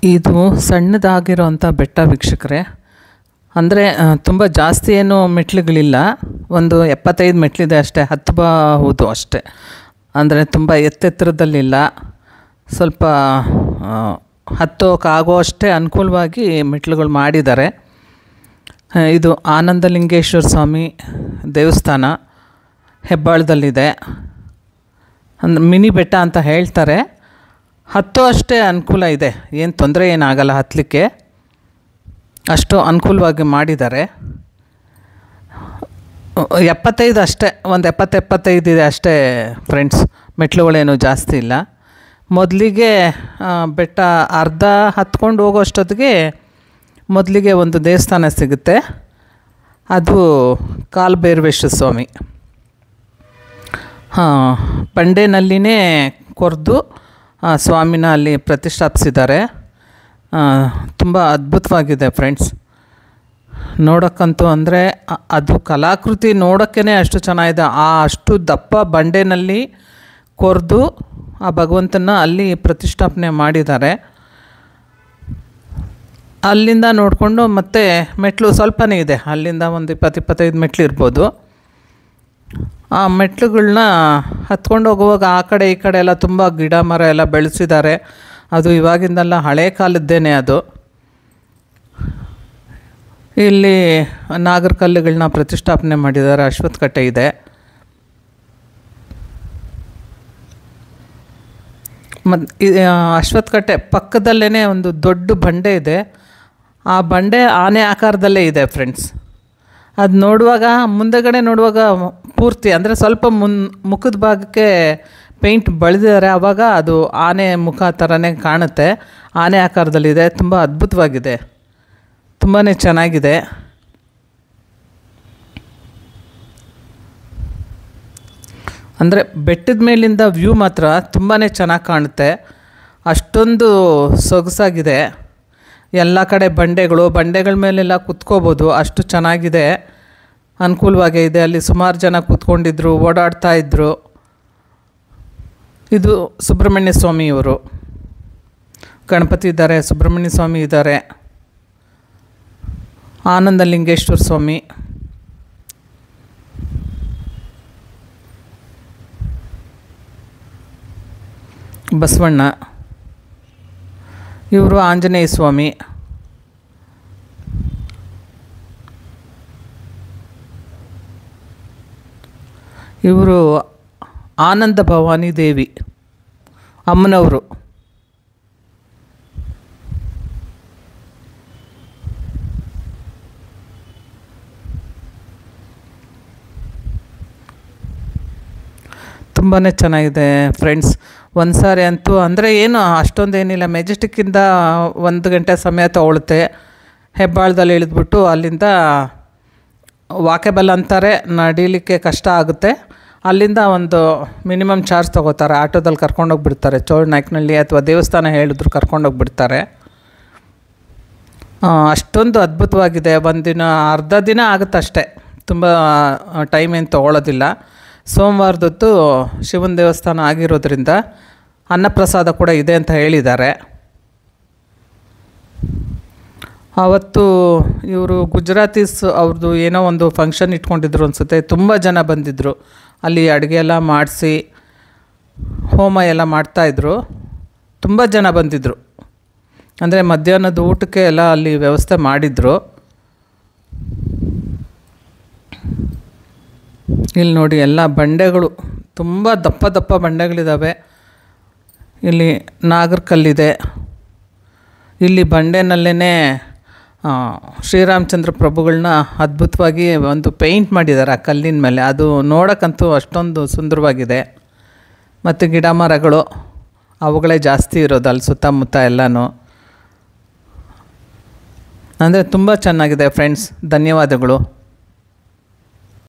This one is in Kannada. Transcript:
ಇದು ಸಣ್ಣದಾಗಿರೋಂಥ ಬೆಟ್ಟ ವೀಕ್ಷಕರೇ. ಅಂದರೆ ತುಂಬ ಜಾಸ್ತಿ ಏನು ಮೆಟ್ಲುಗಳಿಲ್ಲ, ಒಂದು 75 ಮೆಟ್ಲಿದೆ ಅಷ್ಟೇ, ಹತ್ತಬಹುದು ಅಷ್ಟೇ. ಅಂದರೆ ತುಂಬ ಎತ್ತೆತ್ತರದಲ್ಲಿಲ್ಲ, ಸ್ವಲ್ಪ ಹತ್ತೋಕ್ಕಾಗೋ ಅಷ್ಟೇ ಅನುಕೂಲವಾಗಿ ಮೆಟ್ಲುಗಳು ಮಾಡಿದ್ದಾರೆ. ಇದು ಆನಂದಲಿಂಗೇಶ್ವರ ಸ್ವಾಮಿ ದೇವಸ್ಥಾನ ಹೆಬ್ಬಾಳದಲ್ಲಿದೆ. ಅಂದ್ರೆ ಮಿನಿ ಬೆಟ್ಟ ಅಂತ ಹೇಳ್ತಾರೆ. ಹತ್ತೋ ಅಷ್ಟೇ ಅನುಕೂಲ ಇದೆ, ಏನು ತೊಂದರೆ ಏನಾಗಲ್ಲ, ಹತ್ತಲಿಕ್ಕೆ ಅಷ್ಟು ಅನುಕೂಲವಾಗಿ ಮಾಡಿದ್ದಾರೆ. 75 ಅಷ್ಟೇ, ಒಂದು 70-75 ಇದೆ ಅಷ್ಟೇ ಫ್ರೆಂಡ್ಸ್, ಮೆಟ್ಲುಗಳೇನು ಜಾಸ್ತಿ ಇಲ್ಲ. ಮೊದಲಿಗೆ ಬೆಟ್ಟ ಅರ್ಧ ಹತ್ಕೊಂಡು ಹೋಗೋಷ್ಟೊತ್ತಿಗೆ ಮೊದಲಿಗೆ ಒಂದು ದೇವಸ್ಥಾನ ಸಿಗುತ್ತೆ, ಅದು ಕಾಲಭೈರವೇಶ್ವರ ಸ್ವಾಮಿ. ಬಂಡೆನಲ್ಲಿನೇ ಕೊರೆದು ಸ್ವಾಮಿನ ಅಲ್ಲಿ ಪ್ರತಿಷ್ಠಾಪಿಸಿದ್ದಾರೆ. ತುಂಬ ಅದ್ಭುತವಾಗಿದೆ ಫ್ರೆಂಡ್ಸ್, ನೋಡೋಕ್ಕಂತೂ. ಅಂದರೆ ಅದು ಕಲಾಕೃತಿ ನೋಡೋಕ್ಕೇ ಅಷ್ಟು ಚೆನ್ನಾಗಿದೆ. ಅಷ್ಟು ದಪ್ಪ ಬಂಡೆನಲ್ಲಿ ಕೊರೆದು ಆ ಭಗವಂತನ ಅಲ್ಲಿ ಪ್ರತಿಷ್ಠಾಪನೆ ಮಾಡಿದ್ದಾರೆ. ಅಲ್ಲಿಂದ ನೋಡಿಕೊಂಡು ಮತ್ತೆ ಮೆಟ್ಲು ಸ್ವಲ್ಪನೇ ಇದೆ, ಅಲ್ಲಿಂದ ಒಂದು 20-25 ಮೆಟ್ಲು ಇರ್ಬೋದು. ಆ ಮೆಟ್ಲುಗಳನ್ನ ಹತ್ಕೊಂಡು ಹೋಗುವಾಗ ಆ ಕಡೆ ಈ ಕಡೆ ಎಲ್ಲ ತುಂಬ ಗಿಡ ಮರ ಎಲ್ಲ ಬೆಳೆಸಿದ್ದಾರೆ. ಅದು ಇವಾಗಿಂದಲ್ಲ, ಹಳೆ ಕಾಲದ್ದೇನೆ ಅದು. ಇಲ್ಲಿ ನಾಗರಕಲ್ಲುಗಳನ್ನ ಪ್ರತಿಷ್ಠಾಪನೆ ಮಾಡಿದ್ದಾರೆ, ಅಶ್ವತ್ಥಕಟ್ಟೆ ಇದೆ. ಮತ್ತು ಅಶ್ವತ್ಥಕಟ್ಟೆ ಪಕ್ಕದಲ್ಲೇ ಒಂದು ದೊಡ್ಡ ಬಂಡೆ ಇದೆ. ಆ ಬಂಡೆ ಆನೆ ಆಕಾರದಲ್ಲೇ ಇದೆ ಫ್ರೆಂಡ್ಸ್. ಅದು ನೋಡುವಾಗ, ಮುಂದೆಗಡೆ ನೋಡುವಾಗ ಪೂರ್ತಿ ಅಂದರೆ ಸ್ವಲ್ಪ ಮುಖದ ಭಾಗಕ್ಕೆ ಪೇಂಟ್ ಬಳಿದಿದ್ದಾರೆ, ಆವಾಗ ಅದು ಆನೆ ಮುಖ ಥರನೇ ಕಾಣುತ್ತೆ. ಆನೆ ಆಕಾರದಲ್ಲಿದೆ, ತುಂಬ ಅದ್ಭುತವಾಗಿದೆ, ತುಂಬಾ ಚೆನ್ನಾಗಿದೆ. ಅಂದರೆ ಬೆಟ್ಟದ ಮೇಲಿಂದ ವ್ಯೂ ಮಾತ್ರ ತುಂಬಾ ಚೆನ್ನಾಗಿ ಕಾಣುತ್ತೆ, ಅಷ್ಟೊಂದು ಸೊಗಸಾಗಿದೆ. ಎಲ್ಲ ಕಡೆ ಬಂಡೆಗಳ ಮೇಲೆಲ್ಲ ಕೂತ್ಕೋಬೋದು, ಅಷ್ಟು ಚೆನ್ನಾಗಿದೆ, ಅನುಕೂಲವಾಗೇ ಇದೆ. ಅಲ್ಲಿ ಸುಮಾರು ಜನ ಕೂತ್ಕೊಂಡಿದ್ರು, ಓಡಾಡ್ತಾಯಿದ್ರು. ಇದು ಸುಬ್ರಹ್ಮಣ್ಯ ಸ್ವಾಮಿಯವರು, ಗಣಪತಿ ಇದ್ದಾರೆ, ಸುಬ್ರಹ್ಮಣ್ಯ ಸ್ವಾಮಿ ಇದ್ದಾರೆ, ಆನಂದಲಿಂಗೇಶ್ವರ ಸ್ವಾಮಿ, ಬಸವಣ್ಣ, ಇವರು ಆಂಜನೇಯ ಸ್ವಾಮಿ, ಇವರು ಆನಂದ ಭವಾನಿ ದೇವಿ ಅಮ್ಮನವರು. ತುಂಬಾ ಚೆನ್ನಾಗಿದೆ ಫ್ರೆಂಡ್ಸ್. ಒಂದು ಸಾರಿ ಅಂತೂ, ಅಂದರೆ ಏನು ಅಷ್ಟೊಂದೇನಿಲ್ಲ, ಮೆಜೆಸ್ಟಿಕ್ಕಿಂದ 1 ಗಂಟೆ ಸಮಯ ತಗೊಳುತ್ತೆ. ಹೆಬ್ಬಾಳದಲ್ಲಿ ಇಳಿದ್ಬಿಟ್ಟು ಅಲ್ಲಿಂದ ವಾಕೆಬಲ್ ಅಂತಾರೆ, ನಡೀಲಿಕ್ಕೆ ಕಷ್ಟ ಆಗುತ್ತೆ. ಅಲ್ಲಿಂದ ಒಂದು ಮಿನಿಮಮ್ ಚಾರ್ಜ್ ತೊಗೋತಾರೆ, ಆಟೋದಲ್ಲಿ ಕರ್ಕೊಂಡೋಗಿಬಿಡ್ತಾರೆ. ಚೋಳನಾಯ್ಕನಹಳ್ಳಿ ಅಥವಾ ದೇವಸ್ಥಾನ ಹೇಳಿದ್ರು ಕರ್ಕೊಂಡೋಗಿಬಿಡ್ತಾರೆ. ಅಷ್ಟೊಂದು ಅದ್ಭುತವಾಗಿದೆ. ಒಂದಿನ ಅರ್ಧ ದಿನ ಆಗುತ್ತಷ್ಟೇ, ತುಂಬ ಟೈಮ್ ಏನು ತೊಗೊಳ್ಳೋದಿಲ್ಲ. ಸೋಮವಾರದೊತ್ತು ಶಿವನ ದೇವಸ್ಥಾನ ಆಗಿರೋದ್ರಿಂದ ಅನ್ನಪ್ರಸಾದ ಕೂಡ ಇದೆ ಅಂತ ಹೇಳಿದ್ದಾರೆ. ಆವತ್ತು ಇವರು ಗುಜರಾತೀಸ್ ಅವ್ರದ್ದು ಏನೋ ಒಂದು ಫಂಕ್ಷನ್ ಇಟ್ಕೊಂಡಿದ್ರು ಅನಿಸುತ್ತೆ, ತುಂಬ ಜನ ಬಂದಿದ್ದರು. ಅಲ್ಲಿ ಅಡುಗೆ ಎಲ್ಲ ಮಾಡಿಸಿ ಹೋಮ ಎಲ್ಲ ಮಾಡ್ತಾಯಿದ್ರು, ತುಂಬ ಜನ ಬಂದಿದ್ದರು. ಅಂದರೆ ಮಧ್ಯಾಹ್ನದ ಊಟಕ್ಕೆ ಎಲ್ಲ ಅಲ್ಲಿ ವ್ಯವಸ್ಥೆ ಮಾಡಿದರು. ಇಲ್ಲಿ ನೋಡಿ, ಎಲ್ಲ ಬಂಡೆಗಳು, ತುಂಬ ದಪ್ಪ ದಪ್ಪ ಬಂಡೆಗಳಿದ್ದಾವೆ. ಇಲ್ಲಿ ನಾಗರಕಲ್ಲಿದೆ. ಇಲ್ಲಿ ಬಂಡೆನಲ್ಲೇ ಶ್ರೀರಾಮಚಂದ್ರ ಪ್ರಭುಗಳನ್ನ ಅದ್ಭುತವಾಗಿ ಒಂದು ಪೇಂಟ್ ಮಾಡಿದ್ದಾರೆ ಆ ಕಲ್ಲಿನ ಮೇಲೆ. ಅದು ನೋಡೋಕ್ಕಂತೂ ಅಷ್ಟೊಂದು ಸುಂದರವಾಗಿದೆ. ಮತ್ತು ಗಿಡ ಮರಗಳು ಅವುಗಳೇ ಜಾಸ್ತಿ ಇರೋದು ಅಲ್ಲಿ ಸುತ್ತಮುತ್ತ ಎಲ್ಲನೂ. ಅಂದರೆ ತುಂಬ ಚೆನ್ನಾಗಿದೆ ಫ್ರೆಂಡ್ಸ್. ಧನ್ಯವಾದಗಳು.